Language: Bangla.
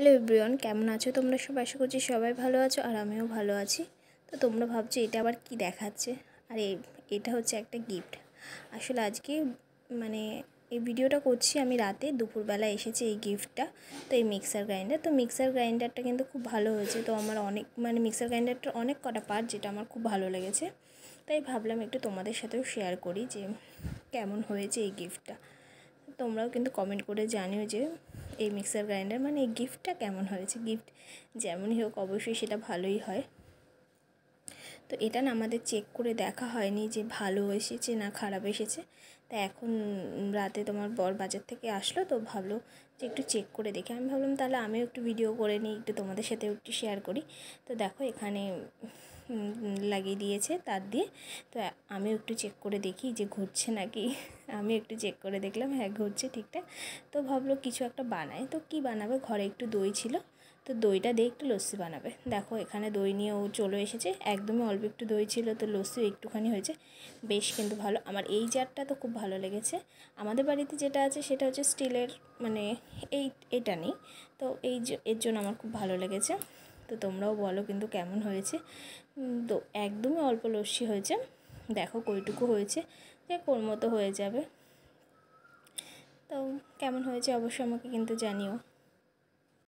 হ্যালো এভরিওয়ান, কেমন আছো তোমরা সব? আশা করছি সবাই ভালো আছো আর আমিও ভালো আছি। তো তোমরা ভাবছো এটা আবার কি দেখাচ্ছে, আর এটা হচ্ছে একটা গিফট। আসলে আজকে মানে এই ভিডিওটা করছি আমি রাতে, দুপুরবেলা এসেছে এই গিফটটা। তো এই মিক্সার গ্রাইন্ডার, তো মিক্সার গ্রাইন্ডারটা কিন্তু খুব ভালো হয়েছে। তো আমার অনেক মিক্সার গ্রাইন্ডারটার অনেক কটা পার্ট, যেটা আমার খুব ভালো লেগেছে। তাই ভাবলাম একটু তোমাদের সাথেও শেয়ার করি যে কেমন হয়েছে এই গিফটটা। তোমরাও কিন্তু কমেন্ট করে জানিও যে এই মিক্সার গ্রাইন্ডার এই গিফটটা কেমন হয়েছে। গিফট যেমনই হোক অবশ্যই সেটা ভালোই হয়। তো এটা না আমাদের চেক করে দেখা হয়নি যে ভালো এসেছে না খারাপ এসেছে। তা এখন রাতে তোমার বর বাজার থেকে আসলো, তো ভাবলো যে একটু চেক করে দেখি। আমি ভাবলাম তাহলে আমিও একটু ভিডিও করে নিই, একটু তোমাদের সাথেও একটু শেয়ার করি। তো দেখো এখানে লাগিয়ে দিয়েছে তার দিয়ে। তো আমিও একটু চেক করে দেখি যে ঘুরছে নাকি। আমি একটু চেক করে দেখলাম, হ্যাঁ ঘুরছে ঠিকঠাক। তো ভাবলো কিছু একটা বানায়। তো কি বানাবে, ঘরে একটু দই ছিল, তো দইটা দিয়ে একটু লস্যি বানাবে। দেখো এখানে দই নিয়ে ও চলে এসেছে, একদমই অল্প একটু দই ছিল, তো লস্যি একটুখানি হয়েছে। বেশ কিন্তু ভালো, আমার এই জারটা তো খুব ভালো লেগেছে। আমাদের বাড়িতে যেটা আছে সেটা হচ্ছে স্টিলের, এটা নেই। তো এর জন্য আমার খুব ভালো লেগেছে। তো তোমরাও বলো কিন্তু কেমন হয়েছে। তো একদমই অল্প লস্যি হয়েছে, দেখো কইটুকু হয়েছে, যে কোর মতো হয়ে যাবে। তো কেমন হয়েছে অবশ্যই আমাকে কিন্তু জানিও।